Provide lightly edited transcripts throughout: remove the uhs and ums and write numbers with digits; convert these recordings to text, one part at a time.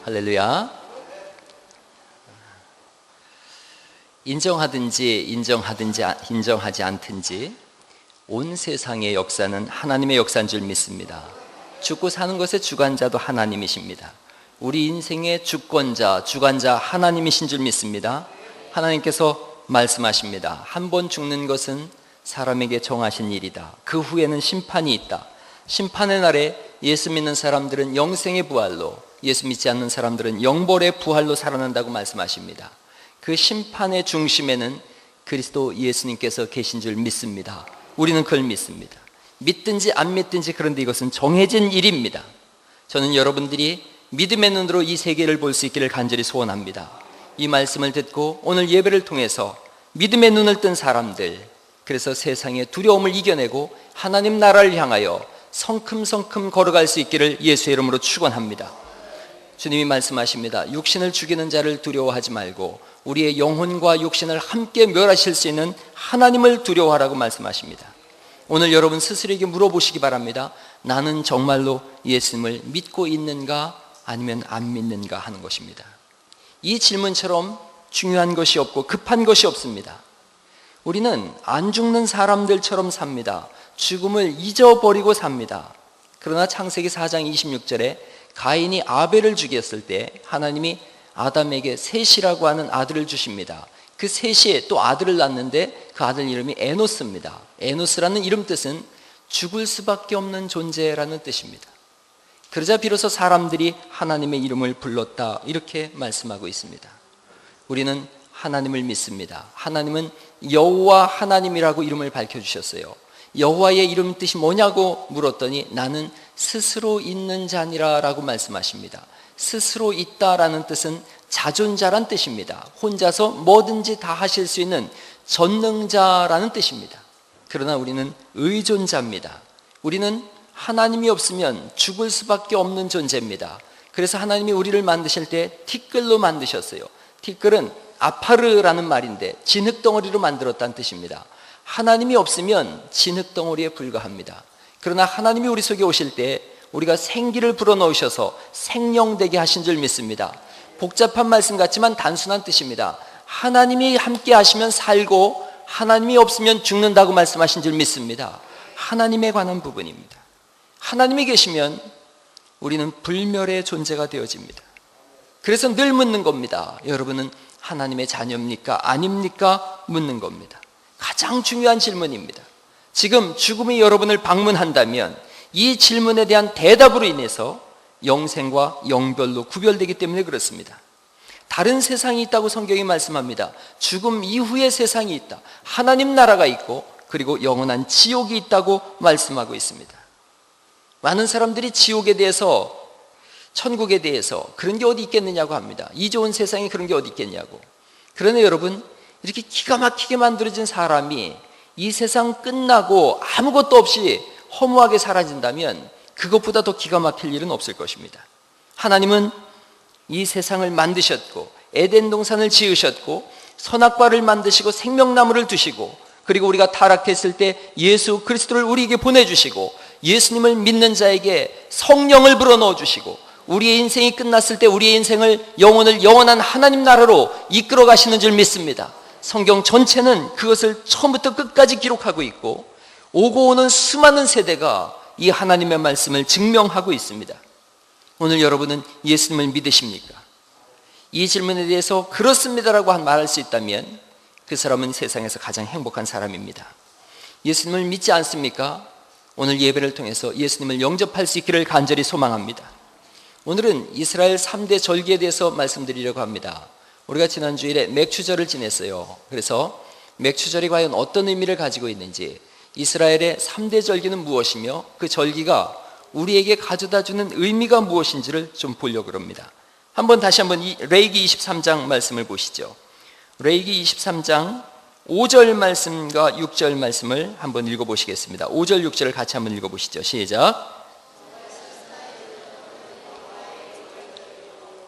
할렐루야. 인정하든지 인정하지 않든지 온 세상의 역사는 하나님의 역사인 줄 믿습니다. 죽고 사는 것의 주관자도 하나님이십니다. 우리 인생의 주권자, 주관자 하나님이신 줄 믿습니다. 하나님께서 말씀하십니다. 한 번 죽는 것은 사람에게 정하신 일이다. 그 후에는 심판이 있다. 심판의 날에 예수 믿는 사람들은 영생의 부활로, 예수 믿지 않는 사람들은 영벌의 부활로 살아난다고 말씀하십니다. 그 심판의 중심에는 그리스도 예수님께서 계신 줄 믿습니다. 우리는 그걸 믿습니다. 믿든지 안 믿든지, 그런데 이것은 정해진 일입니다. 저는 여러분들이 믿음의 눈으로 이 세계를 볼 수 있기를 간절히 소원합니다. 이 말씀을 듣고 오늘 예배를 통해서 믿음의 눈을 뜬 사람들, 그래서 세상의 두려움을 이겨내고 하나님 나라를 향하여 성큼성큼 걸어갈 수 있기를 예수의 이름으로 축원합니다. 주님이 말씀하십니다. 육신을 죽이는 자를 두려워하지 말고 우리의 영혼과 육신을 함께 멸하실 수 있는 하나님을 두려워하라고 말씀하십니다. 오늘 여러분 스스로에게 물어보시기 바랍니다. 나는 정말로 예수님을 믿고 있는가 아니면 안 믿는가 하는 것입니다. 이 질문처럼 중요한 것이 없고 급한 것이 없습니다. 우리는 안 죽는 사람들처럼 삽니다. 죽음을 잊어버리고 삽니다. 그러나 창세기 4장 26절에 가인이 아벨을 죽였을 때 하나님이 아담에게 셋이라고 하는 아들을 주십니다. 그 셋이 또 아들을 낳는데 그 아들 이름이 에노스입니다. 에노스라는 이름 뜻은 죽을 수밖에 없는 존재라는 뜻입니다. 그러자 비로소 사람들이 하나님의 이름을 불렀다, 이렇게 말씀하고 있습니다. 우리는 하나님을 믿습니다. 하나님은 여호와 하나님이라고 이름을 밝혀주셨어요. 여호와의 이름 뜻이 뭐냐고 물었더니 나는 스스로 있는 자니라 라고 말씀하십니다. 스스로 있다라는 뜻은 자존자란 뜻입니다. 혼자서 뭐든지 다 하실 수 있는 전능자라는 뜻입니다. 그러나 우리는 의존자입니다. 우리는 하나님이 없으면 죽을 수밖에 없는 존재입니다. 그래서 하나님이 우리를 만드실 때 티끌로 만드셨어요. 티끌은 아파르라는 말인데 진흙덩어리로 만들었다는 뜻입니다. 하나님이 없으면 진흙덩어리에 불과합니다. 그러나 하나님이 우리 속에 오실 때 우리가 생기를 불어넣으셔서 생명되게 하신 줄 믿습니다. 복잡한 말씀 같지만 단순한 뜻입니다. 하나님이 함께 하시면 살고 하나님이 없으면 죽는다고 말씀하신 줄 믿습니다. 하나님에 관한 부분입니다. 하나님이 계시면 우리는 불멸의 존재가 되어집니다. 그래서 늘 묻는 겁니다. 여러분은 하나님의 자녀입니까? 아닙니까? 묻는 겁니다. 가장 중요한 질문입니다. 지금 죽음이 여러분을 방문한다면 이 질문에 대한 대답으로 인해서 영생과 영별로 구별되기 때문에 그렇습니다. 다른 세상이 있다고 성경이 말씀합니다. 죽음 이후의 세상이 있다. 하나님 나라가 있고 그리고 영원한 지옥이 있다고 말씀하고 있습니다. 많은 사람들이 지옥에 대해서, 천국에 대해서 그런 게 어디 있겠느냐고 합니다. 이 좋은 세상에 그런 게 어디 있겠냐고. 그러나 여러분, 이렇게 기가 막히게 만들어진 사람이 이 세상 끝나고 아무것도 없이 허무하게 사라진다면 그것보다 더 기가 막힐 일은 없을 것입니다. 하나님은 이 세상을 만드셨고 에덴 동산을 지으셨고 선악과를 만드시고 생명나무를 두시고, 그리고 우리가 타락했을 때 예수 그리스도를 우리에게 보내주시고 예수님을 믿는 자에게 성령을 불어넣어 주시고 우리의 인생이 끝났을 때 우리의 인생을, 영혼을 영원한 하나님 나라로 이끌어 가시는 줄 믿습니다. 성경 전체는 그것을 처음부터 끝까지 기록하고 있고 오고 오는 수많은 세대가 이 하나님의 말씀을 증명하고 있습니다. 오늘 여러분은 예수님을 믿으십니까? 이 질문에 대해서 그렇습니다라고 말할 수 있다면 그 사람은 세상에서 가장 행복한 사람입니다. 예수님을 믿지 않습니까? 오늘 예배를 통해서 예수님을 영접할 수 있기를 간절히 소망합니다. 오늘은 이스라엘 3대 절기에 대해서 말씀드리려고 합니다. 우리가 지난 주일에 맥추절을 지냈어요. 그래서 맥추절이 과연 어떤 의미를 가지고 있는지, 이스라엘의 3대 절기는 무엇이며 그 절기가 우리에게 가져다주는 의미가 무엇인지를 좀 보려고 합니다. 다시 한번 레위기 23장 말씀을 보시죠. 레위기 23장 5절 말씀과 6절 말씀을 한번 읽어보시겠습니다. 5절 6절을 같이 한번 읽어보시죠. 시작.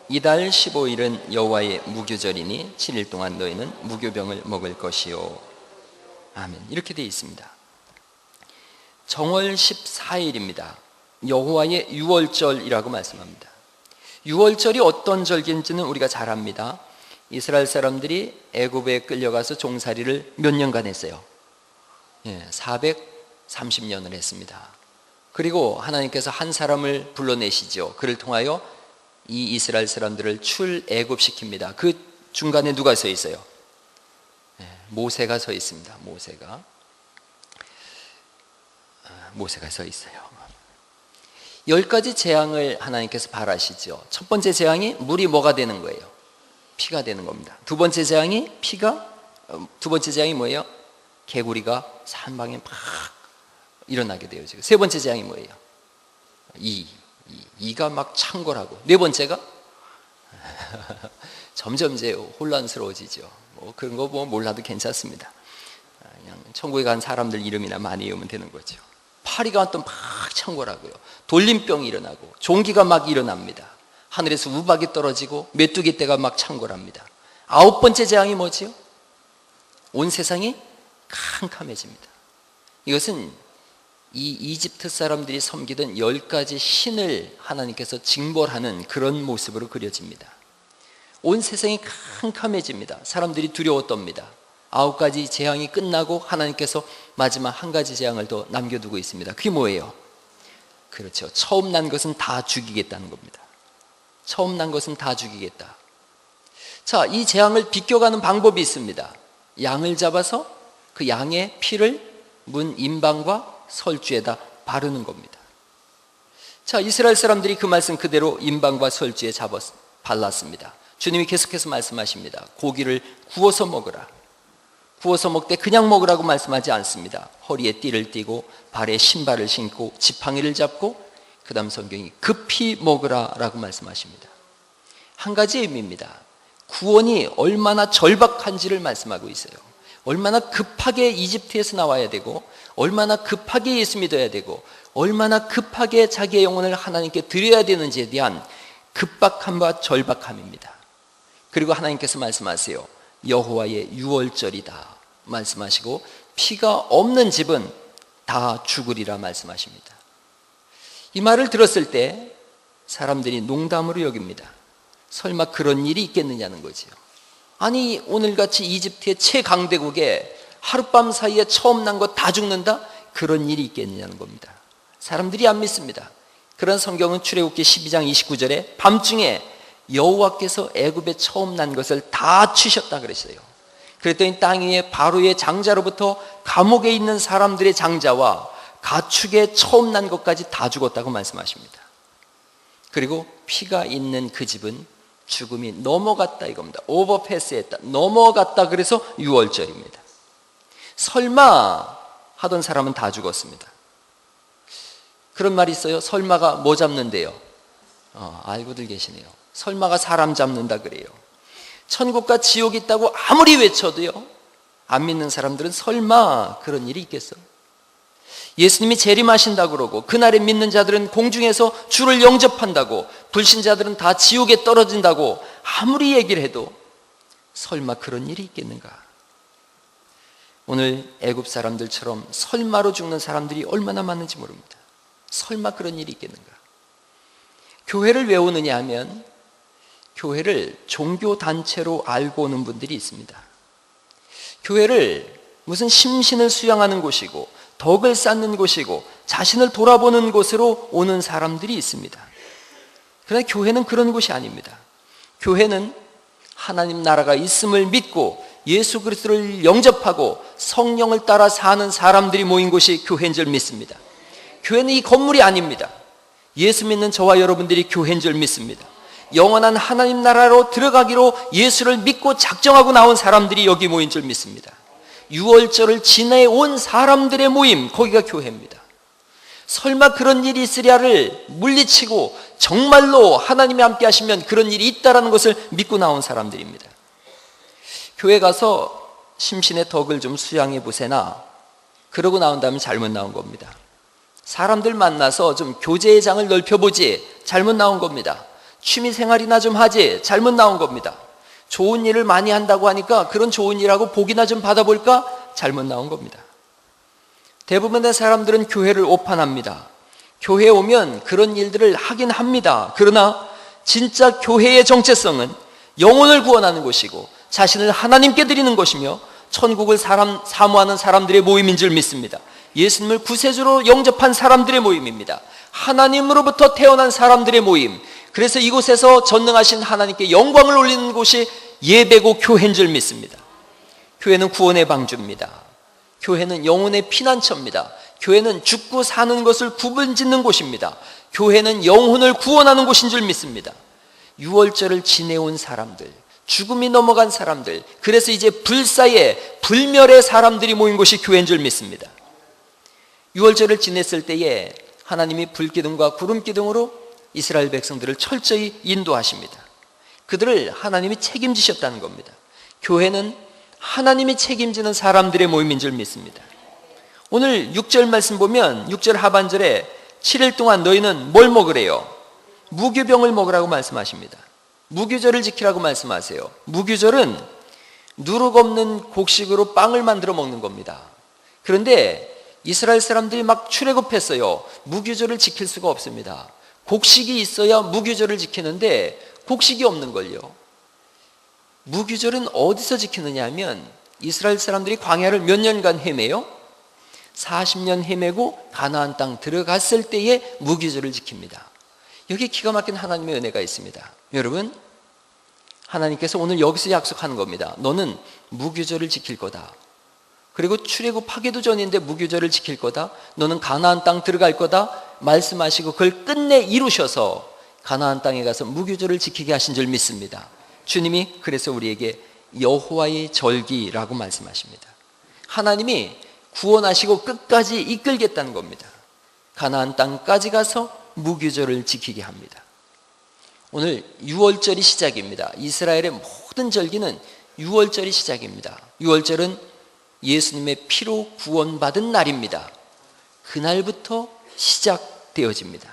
이달 15일은 여호와의 무교절이니 7일 동안 너희는 무교병을 먹을 것이요. 아멘. 이렇게 되어 있습니다. 정월 14일입니다. 여호와의 유월절이라고 말씀합니다. 유월절이 어떤 절기인지는 우리가 잘 압니다. 이스라엘 사람들이 애굽에 끌려가서 종살이를 몇 년간 했어요? 430년을 했습니다. 그리고 하나님께서 한 사람을 불러내시죠. 그를 통하여 이 이스라엘 사람들을 출애굽시킵니다. 그 중간에 누가 서 있어요? 모세가 서 있습니다. 모세가 서 있어요. 10가지 재앙을 하나님께서 바라시죠. 첫 번째 재앙이 물이 뭐가 되는 거예요? 피가 되는 겁니다. 두 번째 재앙이 뭐예요? 개구리가 산방에 막 일어나게 돼요. 지금 세 번째 재앙이 뭐예요? 이가 막 창궐하고, 네 번째가 점점 이제 혼란스러워지죠. 그런 거 몰라도 괜찮습니다. 그냥 천국에 간 사람들 이름이나 많이 외우면 되는 거죠. 파리가 또 막 창궐하고요. 돌림병이 일어나고 종기가 막 일어납니다. 하늘에서 우박이 떨어지고 메뚜기 떼가 막 창궐합니다. 9번째 재앙이 뭐지요? 온 세상이 캄캄해집니다. 이것은 이 이집트 사람들이 섬기던 10가지 신을 하나님께서 징벌하는 그런 모습으로 그려집니다. 온 세상이 캄캄해집니다. 사람들이 두려워 떱니다. 9가지 재앙이 끝나고 하나님께서 마지막 한 가지 재앙을 더 남겨두고 있습니다. 그게 뭐예요? 그렇죠. 처음 난 것은 다 죽이겠다는 겁니다. 처음 난 것은 다 죽이겠다. 자, 이 재앙을 비껴가는 방법이 있습니다. 양을 잡아서 그 양의 피를 문 임방과 설주에다 바르는 겁니다. 자, 이스라엘 사람들이 그 말씀 그대로 임방과 설주에 발랐습니다. 주님이 계속해서 말씀하십니다. 고기를 구워서 먹으라. 구워서 먹되 그냥 먹으라고 말씀하지 않습니다. 허리에 띠를 띠고 발에 신발을 신고 지팡이를 잡고 그 다음 성경이 급히 먹으라 라고 말씀하십니다. 한 가지 의미입니다. 구원이 얼마나 절박한지를 말씀하고 있어요. 얼마나 급하게 이집트에서 나와야 되고, 얼마나 급하게 예수 믿어야 되고, 얼마나 급하게 자기의 영혼을 하나님께 드려야 되는지에 대한 급박함과 절박함입니다. 그리고 하나님께서 말씀하세요. 여호와의 유월절이다 말씀하시고, 피가 없는 집은 다 죽으리라 말씀하십니다. 이 말을 들었을 때 사람들이 농담으로 여깁니다. 설마 그런 일이 있겠느냐는 거지요. 아니, 오늘같이 이집트의 최강대국에 하룻밤 사이에 처음 난 거 다 죽는다? 그런 일이 있겠느냐는 겁니다. 사람들이 안 믿습니다. 그런 성경은 출애굽기 12장 29절에 밤중에 여호와께서 애굽에 처음 난 것을 다 치셨다 그랬어요. 그랬더니 땅 위에 바로의 장자로부터 감옥에 있는 사람들의 장자와 가축의 처음 난 것까지 다 죽었다고 말씀하십니다. 그리고 피가 있는 그 집은 죽음이 넘어갔다 이겁니다. 오버패스했다, 넘어갔다. 그래서 유월절입니다. 설마 하던 사람은 다 죽었습니다. 그런 말이 있어요. 설마가 뭐 잡는데요? 알고들 계시네요. 설마가 사람 잡는다 그래요. 천국과 지옥이 있다고 아무리 외쳐도요, 안 믿는 사람들은 설마 그런 일이 있겠어? 예수님이 재림하신다고 그러고, 그날에 믿는 자들은 공중에서 주를 영접한다고, 불신자들은 다 지옥에 떨어진다고 아무리 얘기를 해도 설마 그런 일이 있겠는가? 오늘 애굽 사람들처럼 설마로 죽는 사람들이 얼마나 많은지 모릅니다. 설마 그런 일이 있겠는가? 교회를 왜 오느냐 하면, 교회를 종교단체로 알고 오는 분들이 있습니다. 교회를 무슨 심신을 수양하는 곳이고 덕을 쌓는 곳이고 자신을 돌아보는 곳으로 오는 사람들이 있습니다. 그러나 교회는 그런 곳이 아닙니다. 교회는 하나님 나라가 있음을 믿고 예수 그리스도를 영접하고 성령을 따라 사는 사람들이 모인 곳이 교회인 줄 믿습니다. 교회는 이 건물이 아닙니다. 예수 믿는 저와 여러분들이 교회인 줄 믿습니다. 영원한 하나님 나라로 들어가기로 예수를 믿고 작정하고 나온 사람들이 여기 모인 줄 믿습니다. 유월절을 지내온 사람들의 모임, 거기가 교회입니다. 설마 그런 일이 있으랴를 물리치고 정말로 하나님이 함께 하시면 그런 일이 있다는 것을 믿고 나온 사람들입니다. 교회 가서 심신의 덕을 좀 수양해 보세나, 그러고 나온 다음에 잘못 나온 겁니다. 사람들 만나서 좀 교제의 장을 넓혀보지, 잘못 나온 겁니다. 취미생활이나 좀 하지, 잘못 나온 겁니다. 좋은 일을 많이 한다고 하니까 그런 좋은 일하고 복이나 좀 받아볼까? 잘못 나온 겁니다. 대부분의 사람들은 교회를 오판합니다. 교회에 오면 그런 일들을 하긴 합니다. 그러나 진짜 교회의 정체성은 영혼을 구원하는 곳이고 자신을 하나님께 드리는 것이며 천국을 사모하는 사람들의 모임인 줄 믿습니다. 예수님을 구세주로 영접한 사람들의 모임입니다. 하나님으로부터 태어난 사람들의 모임. 그래서 이곳에서 전능하신 하나님께 영광을 올리는 곳이 예배고 교회인 줄 믿습니다. 교회는 구원의 방주입니다. 교회는 영혼의 피난처입니다. 교회는 죽고 사는 것을 구분짓는 곳입니다. 교회는 영혼을 구원하는 곳인 줄 믿습니다. 유월절을 지내온 사람들, 죽음이 넘어간 사람들, 그래서 이제 불사의 불멸의 사람들이 모인 곳이 교회인 줄 믿습니다. 유월절을 지냈을 때에 하나님이 불기둥과 구름기둥으로 이스라엘 백성들을 철저히 인도하십니다. 그들을 하나님이 책임지셨다는 겁니다. 교회는 하나님이 책임지는 사람들의 모임인 줄 믿습니다. 오늘 6절 말씀 보면 6절 하반절에 7일 동안 너희는 뭘 먹으래요? 무교병을 먹으라고 말씀하십니다. 무교절을 지키라고 말씀하세요. 무교절은 누룩 없는 곡식으로 빵을 만들어 먹는 겁니다. 그런데 이스라엘 사람들이 막 출애굽했어요. 무교절을 지킬 수가 없습니다. 곡식이 있어야 무교절을 지키는데 곡식이 없는 걸요. 무교절은 어디서 지키느냐 하면 이스라엘 사람들이 광야를 몇 년간 헤매요? 40년 헤매고 가나안 땅 들어갔을 때에 무교절을 지킵니다. 여기 기가 막힌 하나님의 은혜가 있습니다. 여러분, 하나님께서 오늘 여기서 약속하는 겁니다. 너는 무교절을 지킬 거다. 그리고 출애굽하기도 전인데 무교절을 지킬 거다. 너는 가나안 땅 들어갈 거다. 말씀하시고 그걸 끝내 이루셔서 가나안 땅에 가서 무교절을 지키게 하신 줄 믿습니다. 주님이 그래서 우리에게 여호와의 절기라고 말씀하십니다. 하나님이 구원하시고 끝까지 이끌겠다는 겁니다. 가나안 땅까지 가서 무교절을 지키게 합니다. 오늘 유월절이 시작입니다. 이스라엘의 모든 절기는 유월절이 시작입니다. 유월절은 예수님의 피로 구원받은 날입니다. 그날부터 시작되어집니다.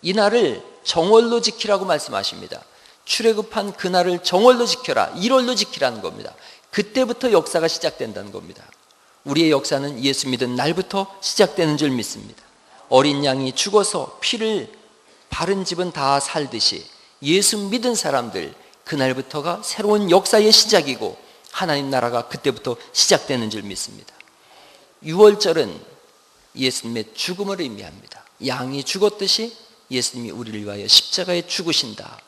이 날을 정월로 지키라고 말씀하십니다. 출애굽한 그날을 정월로 지켜라, 1월로 지키라는 겁니다. 그때부터 역사가 시작된다는 겁니다. 우리의 역사는 예수 믿은 날부터 시작되는 줄 믿습니다. 어린 양이 죽어서 피를 바른 집은 다 살듯이 예수 믿은 사람들, 그날부터가 새로운 역사의 시작이고 하나님 나라가 그때부터 시작되는 줄 믿습니다. 유월절은 예수님의 죽음을 의미합니다. 양이 죽었듯이 예수님이 우리를 위하여 십자가에 죽으신다.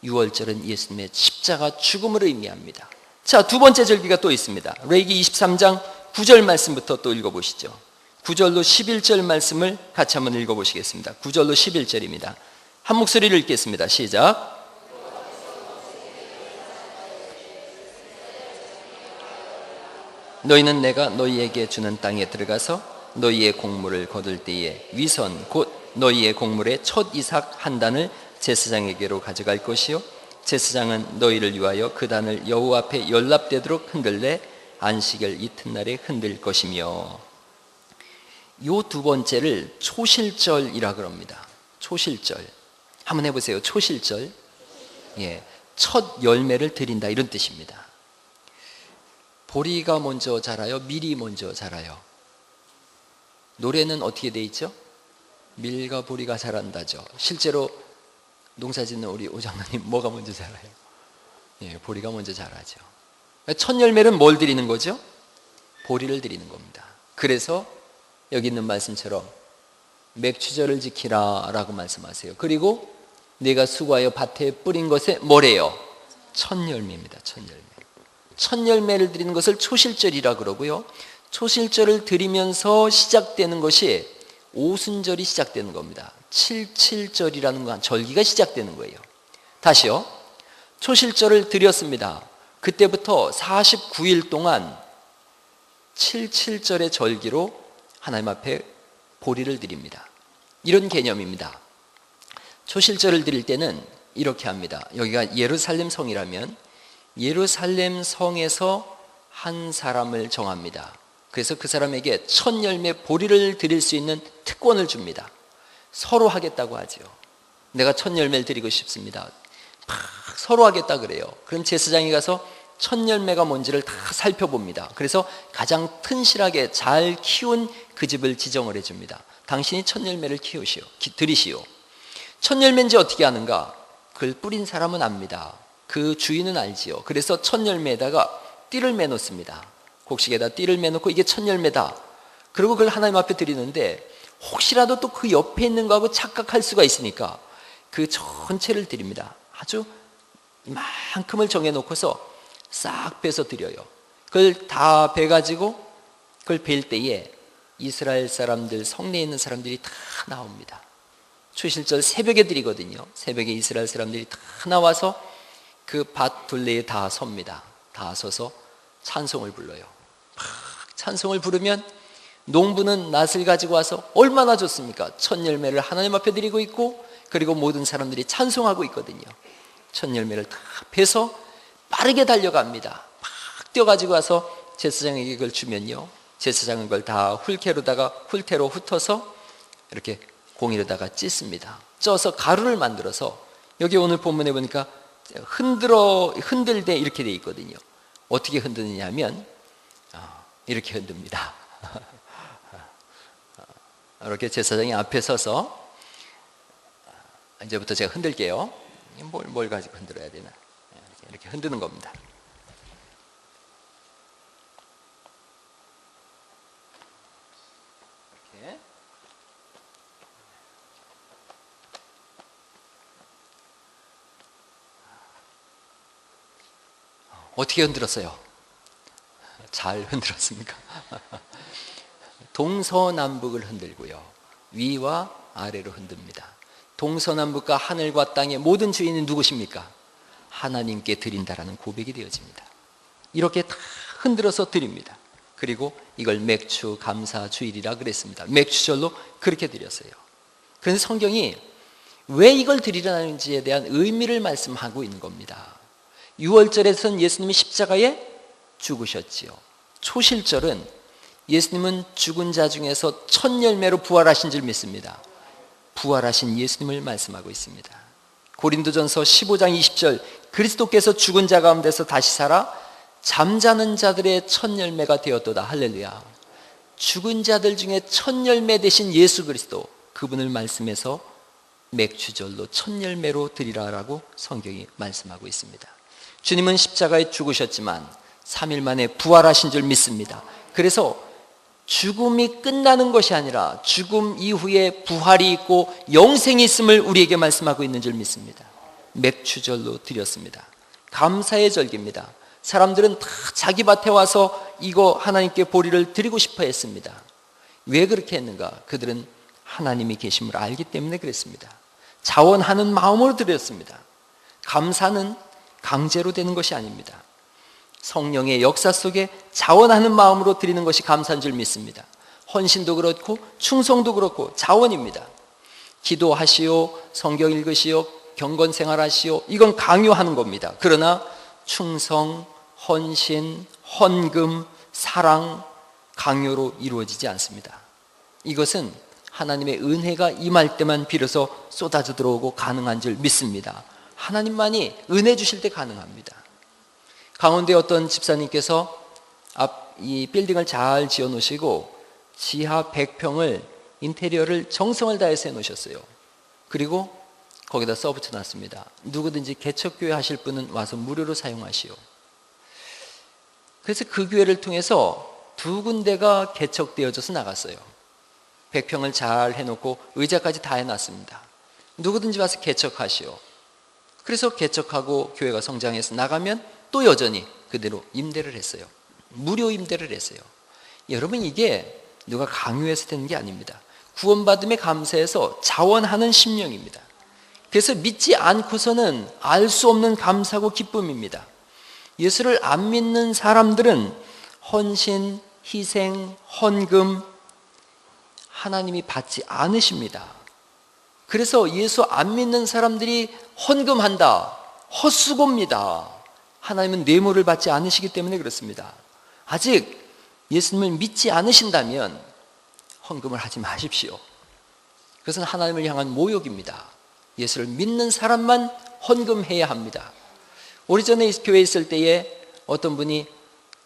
유월절은 예수님의 십자가 죽음을 의미합니다. 자, 두 번째 절기가 또 있습니다. 레위기 23장 9절 말씀부터 또 읽어보시죠. 9절로 11절 말씀을 같이 한번 읽어보시겠습니다. 9절로 11절입니다. 한 목소리를 읽겠습니다. 시작. 너희는 내가 너희에게 주는 땅에 들어가서 너희의 곡물을 거둘 때에 위선 곧 너희의 곡물의 첫 이삭 한 단을 제사장에게로 가져갈 것이요 제사장은 너희를 위하여 그 단을 여호와 앞에 연납되도록 흔들래 안식일 이튿날에 흔들 것이며. 요 두 번째를 초실절이라 그럽니다. 초실절 한번 해보세요. 초실절, 예, 첫 열매를 드린다 이런 뜻입니다. 보리가 먼저 자라요? 밀이 먼저 자라요? 노래는 어떻게 돼 있죠? 밀과 보리가 자란다죠. 실제로 농사짓는 우리 오장로님 뭐가 먼저 자라요? 예, 보리가 먼저 자라죠. 첫 열매는 뭘 드리는 거죠? 보리를 드리는 겁니다. 그래서 여기 있는 말씀처럼 맥추절을 지키라 라고 말씀하세요. 그리고 내가 수고하여 밭에 뿌린 것에 뭐래요? 첫 열매입니다. 첫 열매. 첫 열매를 드리는 것을 초실절이라 그러고요. 초실절을 드리면서 시작되는 것이 오순절이 시작되는 겁니다. 77절이라는 건 절기가 시작되는 거예요. 다시요. 초실절을 드렸습니다. 그때부터 49일 동안 77절의 절기로 하나님 앞에 보리를 드립니다. 이런 개념입니다. 초실절을 드릴 때는 이렇게 합니다. 여기가 예루살렘 성이라면 예루살렘 성에서 한 사람을 정합니다. 그래서 그 사람에게 첫 열매 보리를 드릴 수 있는 특권을 줍니다. 서로 하겠다고 하죠. 내가 첫 열매를 드리고 싶습니다. 서로 하겠다 그래요. 그럼 제사장이 가서 첫 열매가 뭔지를 다 살펴봅니다. 그래서 가장 튼실하게 잘 키운 그 집을 지정을 해줍니다. 당신이 첫 열매를 드리시오. 첫 열매인지 어떻게 아는가? 그걸 뿌린 사람은 압니다. 그 주인은 알지요. 그래서 첫 열매에다가 띠를 매놓습니다. 곡식에다 띠를 매놓고 이게 첫 열매다. 그리고 그걸 하나님 앞에 드리는데 혹시라도 또 그 옆에 있는 거하고 착각할 수가 있으니까 그 전체를 드립니다. 아주 이만큼을 정해놓고서 싹 빼서 드려요. 그걸 다 베가지고 그걸 벨 때에 이스라엘 사람들, 성내에 있는 사람들이 다 나옵니다. 초실절 새벽에 드리거든요. 새벽에 이스라엘 사람들이 다 나와서 그 밭 둘레에 다 섭니다. 다 서서 찬송을 불러요. 막 찬송을 부르면 농부는 낫을 가지고 와서 얼마나 좋습니까? 첫 열매를 하나님 앞에 드리고 있고 그리고 모든 사람들이 찬송하고 있거든요. 첫 열매를 다 베서 빠르게 달려갑니다. 막 뛰어가지고 와서 제사장에게 그걸 주면요, 제사장은 그걸 다 훌테로 훑어서 이렇게 공이로다가 찢습니다. 쪄서 가루를 만들어서 여기 오늘 본문에 보니까 흔들 때 이렇게 돼 있거든요. 어떻게 흔드느냐 하면 이렇게 흔듭니다. 이렇게 제사장이 앞에 서서 이제부터 제가 흔들게요. 뭘 가지고 흔들어야 되나? 이렇게 흔드는 겁니다. 이렇게. 어떻게 흔들었어요? 잘 흔들었습니까? 동서남북을 흔들고요, 위와 아래로 흔듭니다. 동서남북과 하늘과 땅의 모든 주인은 누구십니까? 하나님께 드린다라는 고백이 되어집니다. 이렇게 다 흔들어서 드립니다. 그리고 이걸 맥주 감사 주일이라 그랬습니다. 맥주절로 그렇게 드렸어요. 그런데 성경이 왜 이걸 드리라는지에 대한 의미를 말씀하고 있는 겁니다. 6월절에서는 예수님이 십자가에 죽으셨지요. 초실절은 예수님은 죽은 자 중에서 첫 열매로 부활하신 줄 믿습니다. 부활하신 예수님을 말씀하고 있습니다. 고린도전서 15장 20절, 그리스도께서 죽은 자 가운데서 다시 살아 잠자는 자들의 첫 열매가 되었도다. 할렐루야. 죽은 자들 중에 첫 열매 되신 예수 그리스도, 그분을 말씀해서 맥주절로 첫 열매로 드리라라고 성경이 말씀하고 있습니다. 주님은 십자가에 죽으셨지만 3일 만에 부활하신 줄 믿습니다. 그래서 죽음이 끝나는 것이 아니라 죽음 이후에 부활이 있고 영생이 있음을 우리에게 말씀하고 있는 줄 믿습니다. 맥주절로 드렸습니다. 감사의 절기입니다. 사람들은 다 자기 밭에 와서 이거 하나님께 보리를 드리고 싶어 했습니다. 왜 그렇게 했는가? 그들은 하나님이 계심을 알기 때문에 그랬습니다. 자원하는 마음으로 드렸습니다. 감사는 강제로 되는 것이 아닙니다. 성령의 역사 속에 자원하는 마음으로 드리는 것이 감사인 줄 믿습니다. 헌신도 그렇고 충성도 그렇고 자원입니다. 기도하시오, 성경 읽으시오, 경건 생활하시오, 이건 강요하는 겁니다. 그러나 충성, 헌신, 헌금, 사랑, 강요로 이루어지지 않습니다. 이것은 하나님의 은혜가 임할 때만 비로소 쏟아져 들어오고 가능한 줄 믿습니다. 하나님만이 은혜 주실 때 가능합니다. 강원도에 어떤 집사님께서 이 빌딩을 잘 지어 놓으시고 지하 100평을 인테리어를 정성을 다해서 해 놓으셨어요. 그리고 거기다 써붙여 놨습니다. 누구든지 개척교회 하실 분은 와서 무료로 사용하시오. 그래서 그 교회를 통해서 2군데가 개척되어져서 나갔어요. 100평을 잘 해놓고 의자까지 다 해놨습니다. 누구든지 와서 개척하시오. 그래서 개척하고 교회가 성장해서 나가면 또 여전히 그대로 임대를 했어요. 무료 임대를 했어요. 여러분, 이게 누가 강요해서 되는 게 아닙니다. 구원받음에 감사해서 자원하는 심령입니다. 그래서 믿지 않고서는 알 수 없는 감사고 기쁨입니다. 예수를 안 믿는 사람들은 헌신, 희생, 헌금 하나님이 받지 않으십니다. 그래서 예수 안 믿는 사람들이 헌금한다, 헛수고입니다. 하나님은 뇌물을 받지 않으시기 때문에 그렇습니다. 아직 예수님을 믿지 않으신다면 헌금을 하지 마십시오. 그것은 하나님을 향한 모욕입니다. 예수를 믿는 사람만 헌금해야 합니다. 오래전에 교회에 있을 때에 어떤 분이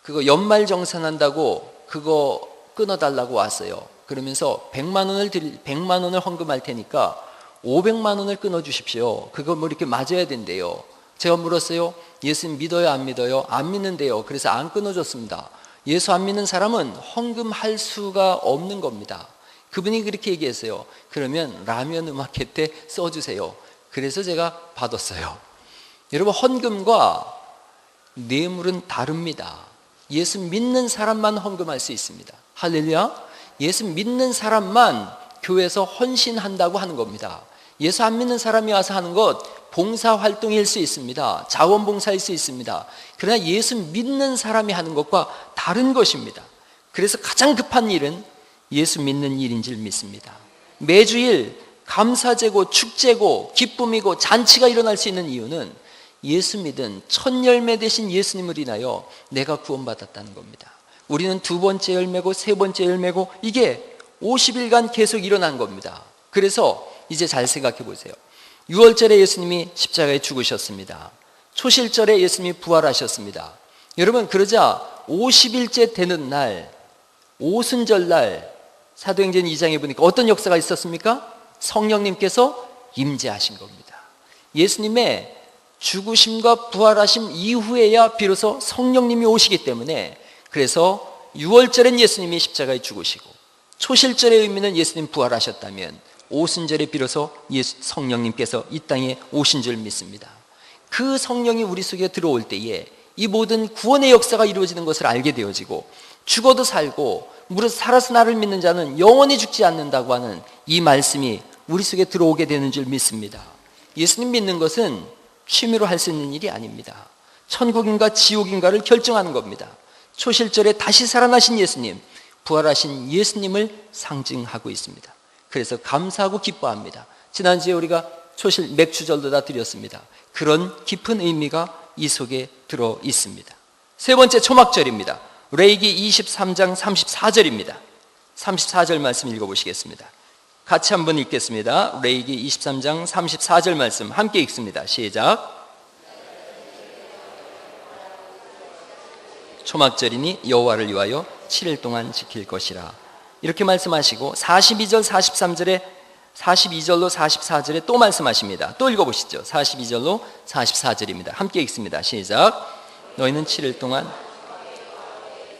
그거 연말정산한다고 그거 끊어달라고 왔어요. 그러면서 100만 원을 헌금할 테니까 500만 원을 끊어주십시오. 그거 뭐 이렇게 맞아야 된대요. 제가 물었어요. 예수님 믿어요, 안 믿어요? 안 믿는데요. 그래서 안 끊어줬습니다. 예수 안 믿는 사람은 헌금할 수가 없는 겁니다. 그분이 그렇게 얘기했어요. 그러면 라면 음악회 때 써주세요. 그래서 제가 받았어요. 여러분, 헌금과 뇌물은 다릅니다. 예수 믿는 사람만 헌금할 수 있습니다. 할렐루야. 예수 믿는 사람만 교회에서 헌신한다고 하는 겁니다. 예수 안 믿는 사람이 와서 하는 것 봉사활동일 수 있습니다. 자원봉사일 수 있습니다. 그러나 예수 믿는 사람이 하는 것과 다른 것입니다. 그래서 가장 급한 일은 예수 믿는 일인 줄 믿습니다. 매주일 감사제고 축제고 기쁨이고 잔치가 일어날 수 있는 이유는 예수 믿은 첫 열매 되신 예수님을 인하여 내가 구원받았다는 겁니다. 우리는 두 번째 열매고 세 번째 열매고 이게 50일간 계속 일어난 겁니다. 그래서 이제 잘 생각해 보세요. 6월절에 예수님이 십자가에 죽으셨습니다. 초실절에 예수님이 부활하셨습니다. 여러분, 그러자 50일째 되는 날, 오순절날 사도행전 2장에 보니까 어떤 역사가 있었습니까? 성령님께서 임재하신 겁니다. 예수님의 죽으심과 부활하심 이후에야 비로소 성령님이 오시기 때문에, 그래서 6월절엔 예수님이 십자가에 죽으시고 초실절의 의미는 예수님 부활하셨다면 오순절에 비로소 성령님께서 이 땅에 오신 줄 믿습니다. 그 성령이 우리 속에 들어올 때에 이 모든 구원의 역사가 이루어지는 것을 알게 되어지고, 죽어도 살고 무릇 살아서 나를 믿는 자는 영원히 죽지 않는다고 하는 이 말씀이 우리 속에 들어오게 되는 줄 믿습니다. 예수님 믿는 것은 취미로 할 수 있는 일이 아닙니다. 천국인가 지옥인가를 결정하는 겁니다. 초실절에 다시 살아나신 예수님, 부활하신 예수님을 상징하고 있습니다. 그래서 감사하고 기뻐합니다. 지난주에 우리가 초실 맥주절도 다 드렸습니다. 그런 깊은 의미가 이 속에 들어 있습니다. 세 번째, 초막절입니다. 레위기 23장 34절입니다. 34절 말씀 읽어보시겠습니다. 같이 한번 읽겠습니다. 레위기 23장 34절 말씀 함께 읽습니다. 시작. 초막절이니 여호와를 위하여 7일 동안 지킬 것이라. 이렇게 말씀하시고 42절 43절에 42절로 44절에 또 말씀하십니다. 또 읽어보시죠. 42절로 44절입니다. 함께 읽습니다. 시작. 너희는 7일 동안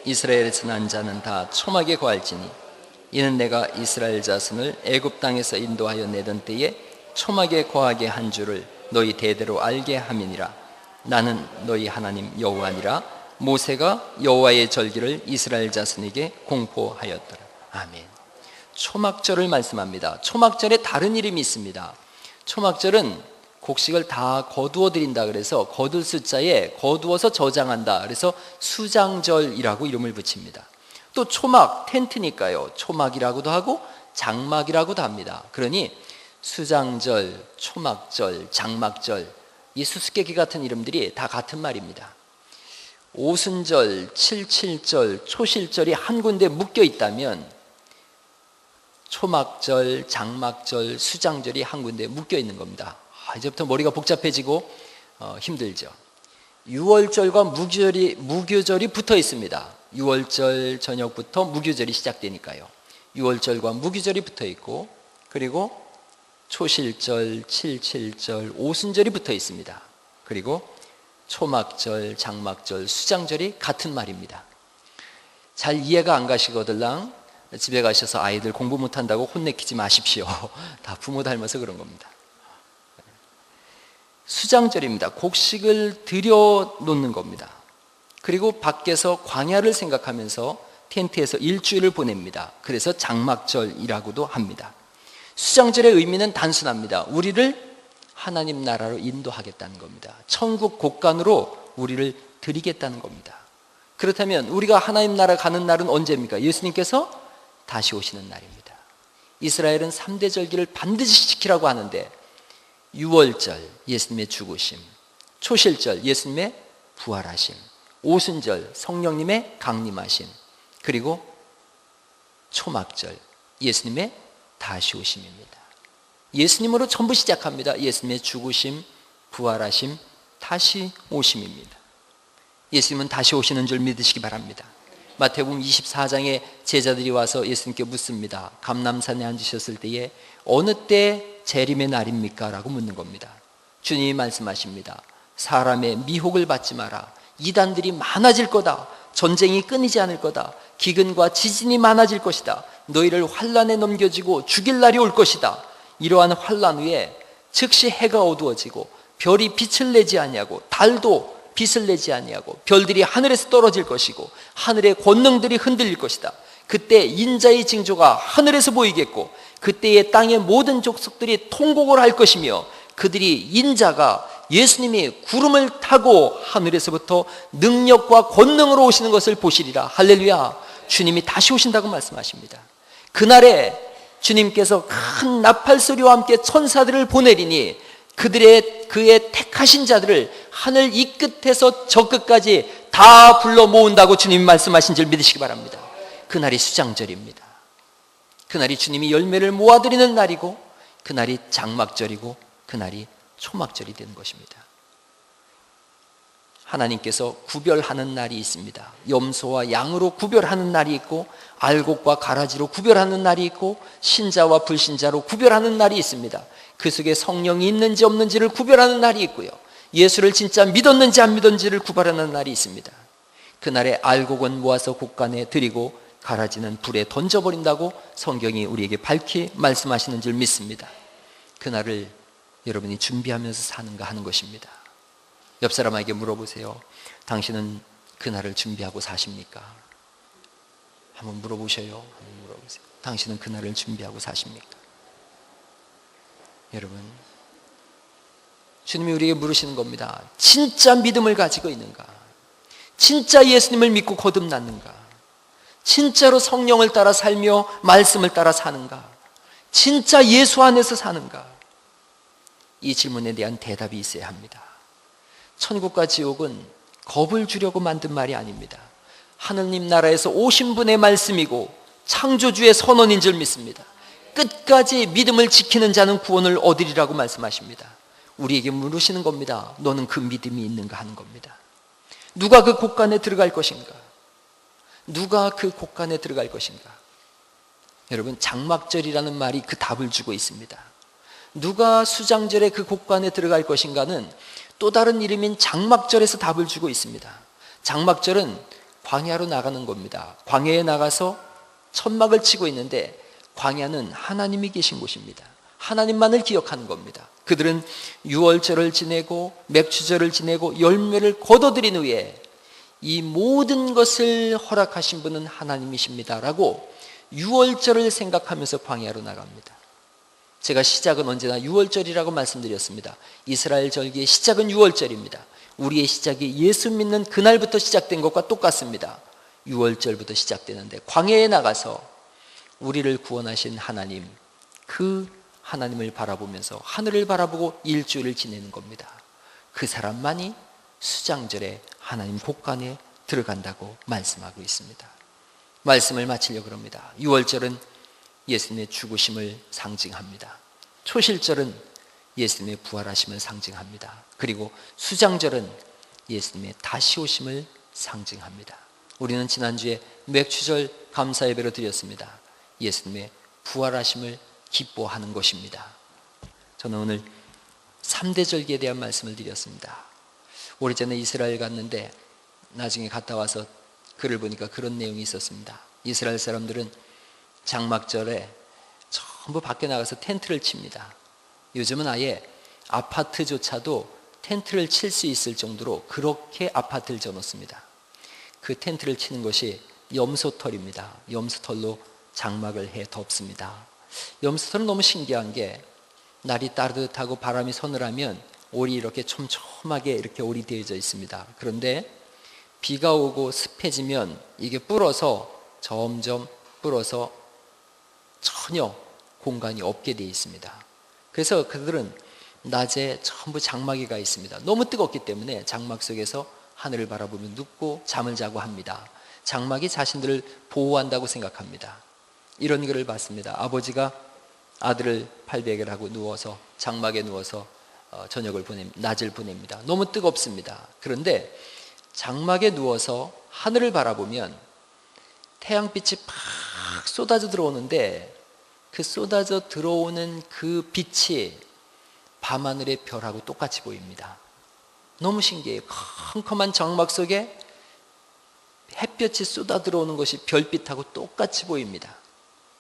이스라엘에서 난 자는 다 초막에 거할지니 이는 내가 이스라엘 자손을 애굽 땅에서 인도하여 내던 때에 초막에 거하게 한 줄을 너희 대대로 알게 함이니라. 나는 너희 하나님 여호와니라. 모세가 여호와의 절기를 이스라엘 자손에게 공포하였더라. 아멘. 초막절을 말씀합니다. 초막절에 다른 이름이 있습니다. 초막절은 곡식을 다 거두어 드린다 그래서 거둘 숫자에 거두어서 저장한다 그래서 수장절이라고 이름을 붙입니다. 또 초막, 텐트니까요. 초막이라고도 하고 장막이라고도 합니다. 그러니 수장절, 초막절, 장막절, 이 수수께끼 같은 이름들이 다 같은 말입니다. 오순절, 칠칠절, 초실절이 한 군데 묶여 있다면 초막절, 장막절, 수장절이 한 군데 묶여 있는 겁니다. 이제부터 머리가 복잡해지고 힘들죠. 6월절과 무교절이 붙어 있습니다. 6월절 저녁부터 무교절이 시작되니까요. 6월절과 무교절이 붙어 있고, 그리고 초실절, 칠칠절, 오순절이 붙어 있습니다. 그리고 초막절, 장막절, 수장절이 같은 말입니다. 잘 이해가 안 가시거들랑 집에 가셔서 아이들 공부 못한다고 혼내키지 마십시오. 다 부모 닮아서 그런 겁니다. 수장절입니다. 곡식을 들여놓는 겁니다. 그리고 밖에서 광야를 생각하면서 텐트에서 일주일을 보냅니다. 그래서 장막절이라고도 합니다. 수장절의 의미는 단순합니다. 우리를 하나님 나라로 인도하겠다는 겁니다. 천국 곳간으로 우리를 드리겠다는 겁니다. 그렇다면 우리가 하나님 나라 가는 날은 언제입니까? 예수님께서 다시 오시는 날입니다. 이스라엘은 3대 절기를 반드시 지키라고 하는데 6월절 예수님의 죽으심, 초실절 예수님의 부활하심, 오순절 성령님의 강림하심, 그리고 초막절 예수님의 다시 오심입니다. 예수님으로 전부 시작합니다. 예수님의 죽으심, 부활하심, 다시 오심입니다. 예수님은 다시 오시는 줄 믿으시기 바랍니다. 마태복음 24장에 제자들이 와서 예수님께 묻습니다. 감람산에 앉으셨을 때에 어느 때 재림의 날입니까? 라고 묻는 겁니다. 주님이 말씀하십니다. 사람의 미혹을 받지 마라. 이단들이 많아질 거다. 전쟁이 끊이지 않을 거다. 기근과 지진이 많아질 것이다. 너희를 환란에 넘겨지고 죽일 날이 올 것이다. 이러한 환란 후에 즉시 해가 어두워지고 별이 빛을 내지 아니하고 달도 빛을 내지 아니하고 별들이 하늘에서 떨어질 것이고 하늘의 권능들이 흔들릴 것이다. 그때 인자의 징조가 하늘에서 보이겠고 그때의 땅의 모든 족속들이 통곡을 할 것이며 그들이 인자가 예수님이 구름을 타고 하늘에서부터 능력과 권능으로 오시는 것을 보시리라. 할렐루야. 주님이 다시 오신다고 말씀하십니다. 그날에 주님께서 큰 나팔 소리와 함께 천사들을 보내리니 그의 택하신 자들을 하늘 이 끝에서 저 끝까지 다 불러 모은다고 주님이 말씀하신 줄 믿으시기 바랍니다. 그날이 수장절입니다. 그날이 주님이 열매를 모아드리는 날이고 그날이 장막절이고 그날이 초막절이 되는 것입니다. 하나님께서 구별하는 날이 있습니다. 염소와 양으로 구별하는 날이 있고 알곡과 가라지로 구별하는 날이 있고 신자와 불신자로 구별하는 날이 있습니다. 그 속에 성령이 있는지 없는지를 구별하는 날이 있고요. 예수를 진짜 믿었는지 안 믿었는지를 구별하는 날이 있습니다. 그날에 알곡은 모아서 곳간에 드리고 가라지는 불에 던져버린다고 성경이 우리에게 밝히 말씀하시는 줄 믿습니다. 그날을 여러분이 준비하면서 사는가 하는 것입니다. 옆 사람에게 물어보세요. 당신은 그날을 준비하고 사십니까? 한번 물어보셔요. 한번 물어보세요. 당신은 그날을 준비하고 사십니까? 여러분, 주님이 우리에게 물으시는 겁니다. 진짜 믿음을 가지고 있는가? 진짜 예수님을 믿고 거듭났는가? 진짜로 성령을 따라 살며 말씀을 따라 사는가? 진짜 예수 안에서 사는가? 이 질문에 대한 대답이 있어야 합니다. 천국과 지옥은 겁을 주려고 만든 말이 아닙니다. 하느님 나라에서 오신 분의 말씀이고 창조주의 선언인 줄 믿습니다. 끝까지 믿음을 지키는 자는 구원을 얻으리라고 말씀하십니다. 우리에게 물으시는 겁니다. 너는 그 믿음이 있는가 하는 겁니다. 누가 그 곳간에 들어갈 것인가? 누가 그 곳간에 들어갈 것인가? 여러분, 장막절이라는 말이 그 답을 주고 있습니다. 누가 수장절에 그 곳간에 들어갈 것인가는 또 다른 이름인 장막절에서 답을 주고 있습니다. 장막절은 광야로 나가는 겁니다. 광야에 나가서 천막을 치고 있는데 광야는 하나님이 계신 곳입니다. 하나님만을 기억하는 겁니다. 그들은 유월절을 지내고 맥주절을 지내고 열매를 거둬들인 후에 이 모든 것을 허락하신 분은 하나님이십니다라고 유월절을 생각하면서 광야로 나갑니다. 제가 시작은 언제나 유월절이라고 말씀드렸습니다. 이스라엘 절기의 시작은 유월절입니다. 우리의 시작이 예수 믿는 그날부터 시작된 것과 똑같습니다. 유월절부터 시작되는데 광야에 나가서 우리를 구원하신 하나님, 그 하나님을 바라보면서 하늘을 바라보고 일주일을 지내는 겁니다. 그 사람만이 수장절에 하나님 곳간에 들어간다고 말씀하고 있습니다. 말씀을 마치려고 합니다. 유월절은 예수님의 죽으심을 상징합니다. 초실절은 예수님의 부활하심을 상징합니다. 그리고 수장절은 예수님의 다시 오심을 상징합니다. 우리는 지난주에 맥주절 감사 예배로 드렸습니다. 예수님의 부활하심을 기뻐하는 것입니다. 저는 오늘 3대 절기에 대한 말씀을 드렸습니다. 오래전에 이스라엘 갔는데 나중에 갔다 와서 글을 보니까 그런 내용이 있었습니다. 이스라엘 사람들은 장막절에 전부 밖에 나가서 텐트를 칩니다. 요즘은 아예 아파트조차도 텐트를 칠 수 있을 정도로 그렇게 아파트를 져놓습니다. 그 텐트를 치는 것이 염소털입니다. 염소털로 장막을 해 덮습니다. 염소털은 너무 신기한 게 날이 따뜻하고 바람이 서늘하면 올이 이렇게 촘촘하게 이렇게 올이 되어져 있습니다. 그런데 비가 오고 습해지면 이게 불어서 점점 불어서 전혀 공간이 없게 되어 있습니다. 그래서 그들은 낮에 전부 장막이 가 있습니다. 너무 뜨겁기 때문에 장막 속에서 하늘을 바라보며 눕고 잠을 자고 합니다. 장막이 자신들을 보호한다고 생각합니다. 이런 글을 봤습니다. 아버지가 아들을 팔베개를 하고 누워서 장막에 누워서 저녁을 낮을 보냅니다. 너무 뜨겁습니다. 그런데 장막에 누워서 하늘을 바라보면 태양빛이 팍 쏟아져 들어오는데 그 쏟아져 들어오는 그 빛이 밤하늘의 별하고 똑같이 보입니다. 너무 신기해요. 컴컴한 장막 속에 햇볕이 쏟아 들어오는 것이 별빛하고 똑같이 보입니다.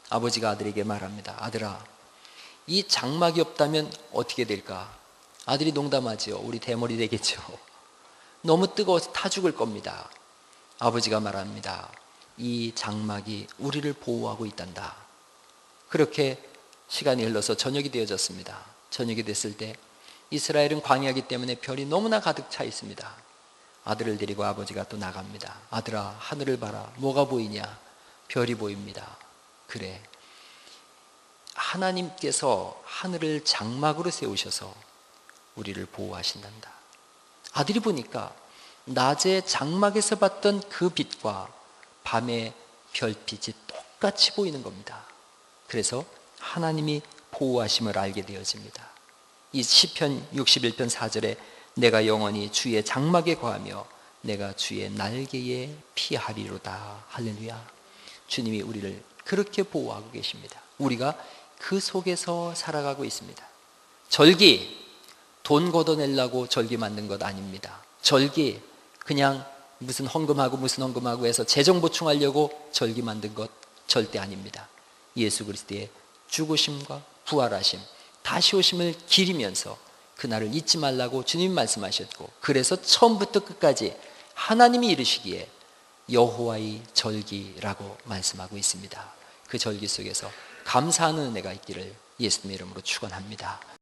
아버지가 아들에게 말합니다. 아들아, 이 장막이 없다면 어떻게 될까? 아들이 농담하지요. 우리 대머리 되겠죠. 너무 뜨거워서 타 죽을 겁니다. 아버지가 말합니다. 이 장막이 우리를 보호하고 있단다. 그렇게 시간이 흘러서 저녁이 되어졌습니다. 저녁이 됐을 때 이스라엘은 광야이기 때문에 별이 너무나 가득 차 있습니다. 아들을 데리고 아버지가 또 나갑니다. 아들아, 하늘을 봐라. 뭐가 보이냐? 별이 보입니다. 그래, 하나님께서 하늘을 장막으로 세우셔서 우리를 보호하신단다. 아들이 보니까 낮에 장막에서 봤던 그 빛과 밤의 별빛이 똑같이 보이는 겁니다. 그래서 하나님이 보호하심을 알게 되어집니다. 이 시편 61편 4절에 내가 영원히 주의 장막에 거하며 내가 주의 날개에 피하리로다. 할렐루야. 주님이 우리를 그렇게 보호하고 계십니다. 우리가 그 속에서 살아가고 있습니다. 절기, 돈 걷어내려고 절기 만든 것 아닙니다. 절기, 그냥 무슨 헌금하고 해서 재정 보충하려고 절기 만든 것 절대 아닙니다. 예수 그리스도의 죽으심과 부활하심, 다시 오심을 기리면서 그날을 잊지 말라고 주님이 말씀하셨고, 그래서 처음부터 끝까지 하나님이 이르시기에 여호와의 절기라고 말씀하고 있습니다. 그 절기 속에서 감사하는 은혜가 있기를 예수님의 이름으로 축원합니다.